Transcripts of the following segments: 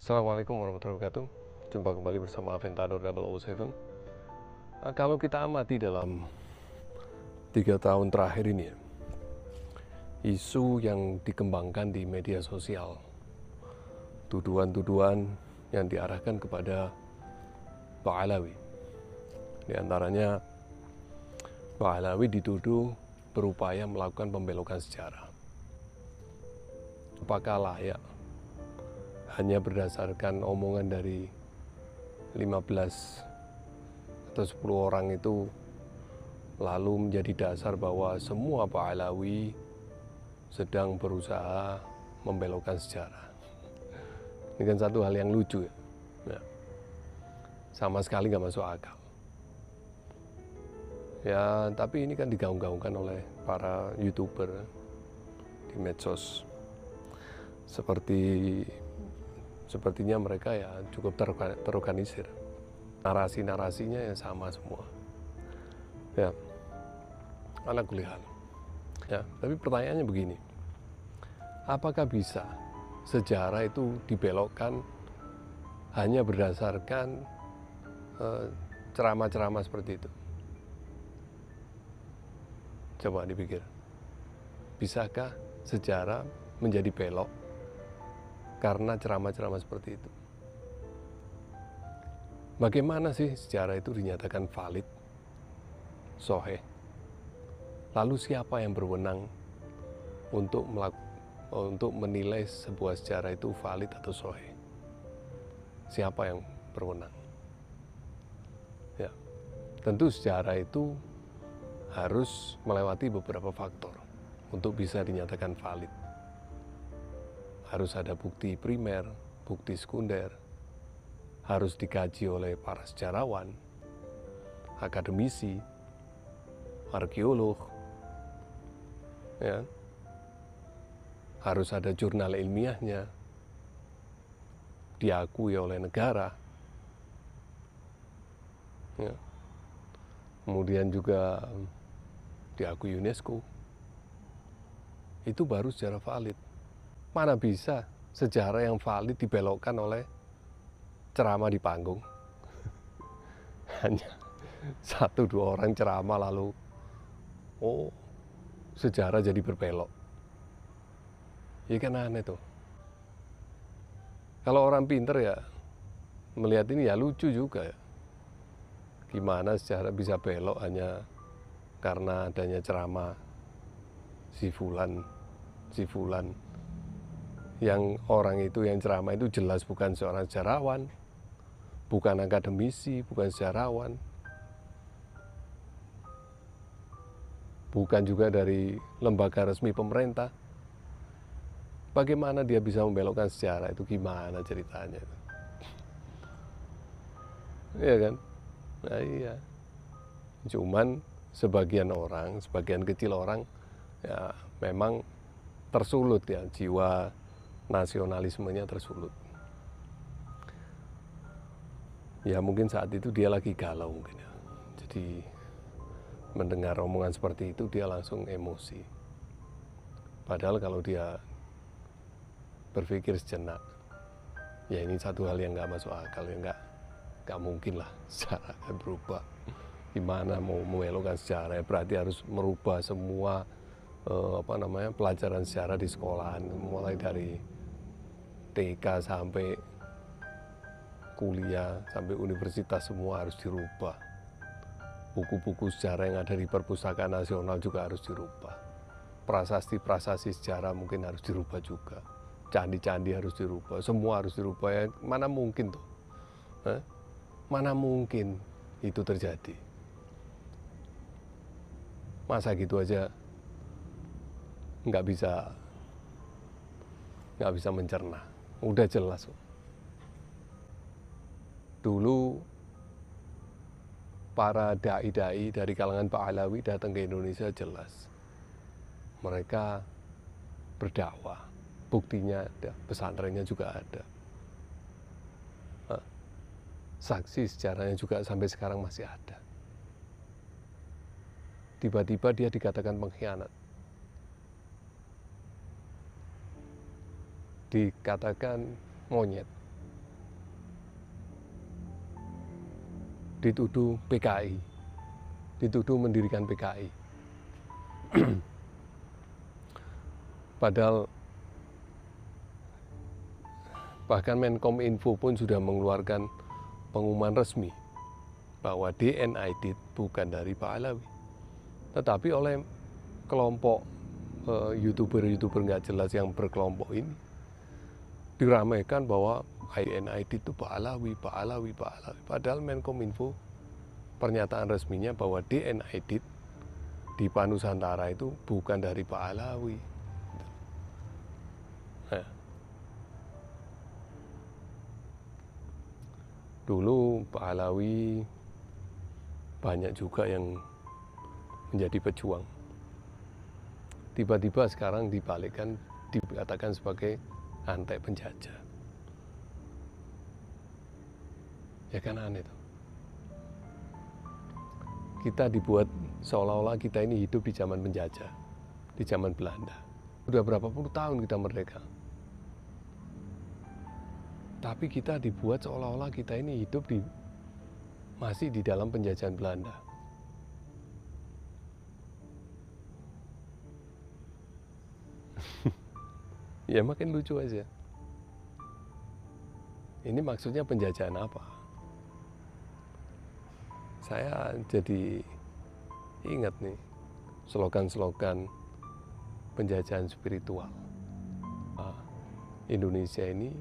Assalamualaikum warahmatullahi wabarakatuh. Jumpa kembali bersama Aventador 007. Kalau kita amati dalam 3 tahun terakhir ini ya, isu yang dikembangkan di media sosial, tuduhan-tuduhan yang diarahkan kepada Pak Alawi. Di antaranya Pak Alawi dituduh berupaya melakukan pembelokan sejarah. Apakah layak hanya berdasarkan omongan dari 15 atau 10 orang itu lalu menjadi dasar bahwa semua Pak Alawi sedang berusaha membelokkan sejarah? Ini kan satu hal yang lucu ya. Sama sekali nggak masuk akal. Ya, tapi ini kan digaung-gaungkan oleh para YouTuber di medsos. Sepertinya mereka ya cukup terorganisir. Narasi-narasinya ya sama semua. Ya, ala kulihal. Ya, tapi pertanyaannya begini. Apakah bisa sejarah itu dibelokkan hanya berdasarkan ceramah-ceramah seperti itu? Coba dipikir. Bisakah sejarah menjadi belok karena ceramah-ceramah seperti itu? Bagaimana sih sejarah itu dinyatakan valid, sahih? Lalu siapa yang berwenang untuk menilai sebuah sejarah itu valid atau sahih? Siapa yang berwenang? Ya, tentu sejarah itu harus melewati beberapa faktor untuk bisa dinyatakan valid. Harus ada bukti primer, bukti sekunder, harus dikaji oleh para sejarawan, akademisi, arkeolog, ya. Harus ada jurnal ilmiahnya, diakui oleh negara, ya. Kemudian juga diakui UNESCO. Itu baru sejarah valid. Mana bisa sejarah yang valid dibelokkan oleh ceramah di panggung? Hanya 1-2 orang ceramah lalu sejarah jadi berbelok. Ya kan aneh tuh. Kalau orang pinter ya melihat ini ya lucu juga ya. Gimana sejarah bisa belok hanya karena adanya ceramah si fulan. Yang orang itu yang ceramah itu jelas bukan seorang sejarawan, bukan akademisi, bukan sejarawan, bukan juga dari lembaga resmi pemerintah. Bagaimana dia bisa membelokkan sejarah itu? Gimana ceritanya itu? Iya kan? Nah iya. Cuman sebagian kecil orang ya memang tersulut ya, jiwa nasionalismenya tersulut. Ya mungkin saat itu dia lagi galau mungkin ya. Jadi mendengar omongan seperti itu dia langsung emosi. Padahal kalau dia berpikir sejenak, ya ini satu hal yang nggak masuk akal, ya nggak mungkin lah sejarah akan berubah. Gimana mau membelokkan sejarah? Berarti harus merubah semua pelajaran sejarah di sekolahan, mulai dari TK sampai kuliah sampai universitas semua harus dirubah. Buku-buku sejarah yang ada di perpustakaan nasional juga harus dirubah. Prasasti-prasasti sejarah mungkin harus dirubah juga. Candi-candi harus dirubah, semua harus dirubah ya. Mana mungkin tuh? Mana mungkin itu terjadi? Masa gitu aja nggak bisa mencerna. Udah jelas. Dulu para dai-dai dari kalangan Pak Alawi datang ke Indonesia jelas. Mereka berdakwah. Buktinya ada, pesantrennya juga ada. Saksi sejarahnya juga sampai sekarang masih ada. Tiba-tiba dia dikatakan pengkhianat. Dikatakan monyet. dituduh PKI, dituduh mendirikan PKI. Padahal bahkan Menkominfo pun sudah mengeluarkan pengumuman resmi bahwa DNID bukan dari Pak Alawi, tetapi oleh kelompok YouTuber nggak jelas yang berkelompok ini diramaikan bahwa DNID itu Pak Alawi, Pak Alawi, Pak Alawi. Padahal Menkominfo pernyataan resminya bahwa DNID di Panusantara itu bukan dari Pak Alawi. Nah, dulu Pak Alawi banyak juga yang menjadi pejuang. Tiba-tiba sekarang dibalikkan, dikatakan sebagai antek penjajah. Ya kan aneh tuh. Kita dibuat seolah-olah kita ini hidup di zaman penjajah, di zaman Belanda. Udah berapa puluh tahun kita merdeka. Tapi kita dibuat seolah-olah kita ini hidup masih di dalam penjajahan Belanda. Ya makin lucu aja. Ini maksudnya penjajahan apa? Saya jadi ingat nih slogan-slogan penjajahan spiritual. Indonesia ini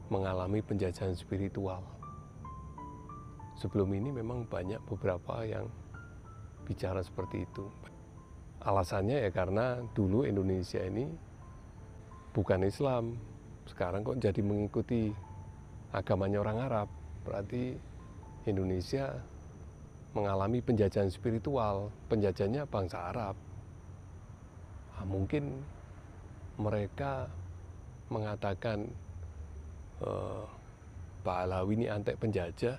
mengalami penjajahan spiritual. Sebelum ini memang banyak beberapa yang bicara seperti itu. Alasannya ya karena dulu Indonesia ini bukan Islam, sekarang kok jadi mengikuti agamanya orang Arab. Berarti Indonesia mengalami penjajahan spiritual, penjajahnya bangsa Arab. Mungkin mereka mengatakan Pak Alawi ini antek penjajah,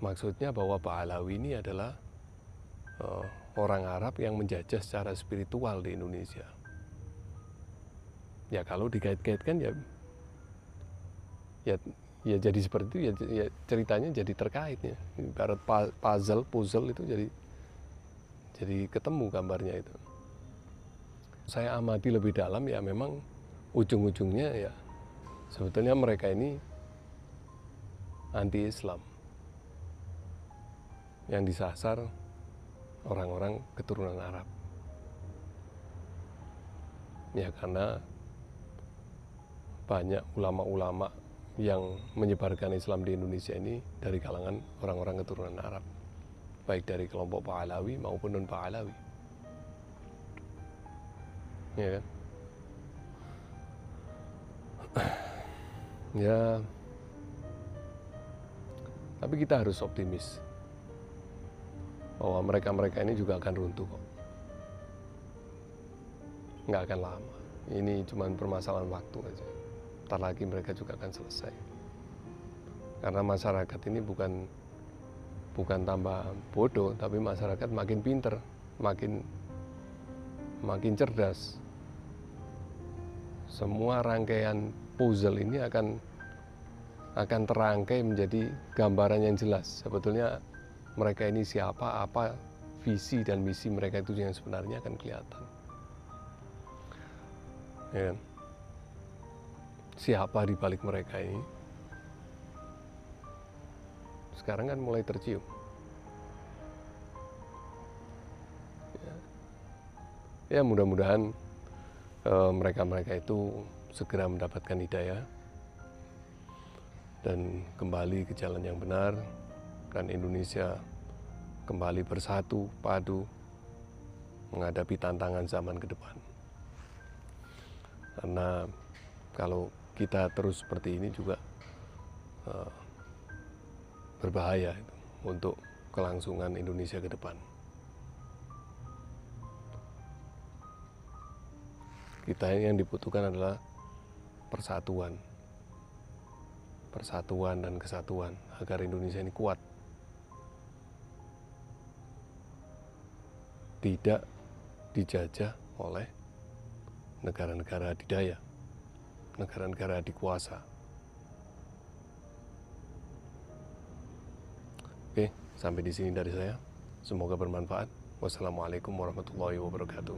maksudnya bahwa Pak Alawi ini adalah orang Arab yang menjajah secara spiritual di Indonesia. Ya kalau dikait-kaitkan ya jadi seperti itu, ya ceritanya jadi terkait ya. Ibarat puzzle itu jadi ketemu gambarnya itu. Saya amati lebih dalam ya memang ujung-ujungnya ya sebetulnya mereka ini anti-Islam yang disasar orang-orang keturunan Arab. Ya karena banyak ulama-ulama yang menyebarkan Islam di Indonesia ini dari kalangan orang-orang keturunan Arab, baik dari kelompok Pak Alawi maupun non Pak Alawi. Ya kan? Ya, tapi kita harus optimis bahwa mereka-mereka ini juga akan runtuh kok. Nggak akan lama. Ini cuma permasalahan waktu aja. Ntar lagi mereka juga akan selesai. Karena masyarakat ini bukan tambah bodoh, tapi masyarakat makin pinter, makin cerdas. Semua rangkaian puzzle ini akan terangkai menjadi gambaran yang jelas. Sebetulnya mereka ini siapa, apa visi dan misi mereka itu yang sebenarnya akan kelihatan. Ya. Siapa di balik mereka ini? Sekarang kan mulai tercium. Ya mudah-mudahan mereka-mereka itu segera mendapatkan hidayah dan kembali ke jalan yang benar, dan Indonesia kembali bersatu, padu menghadapi tantangan zaman ke depan. Karena kalau kita terus seperti ini juga berbahaya untuk kelangsungan Indonesia ke depan. Kita yang dibutuhkan adalah persatuan dan kesatuan agar Indonesia ini kuat, tidak dijajah oleh negara-negara adidaya, negara-negara adikuasa. Oke, sampai di sini dari saya. Semoga bermanfaat. Wassalamualaikum warahmatullahi wabarakatuh.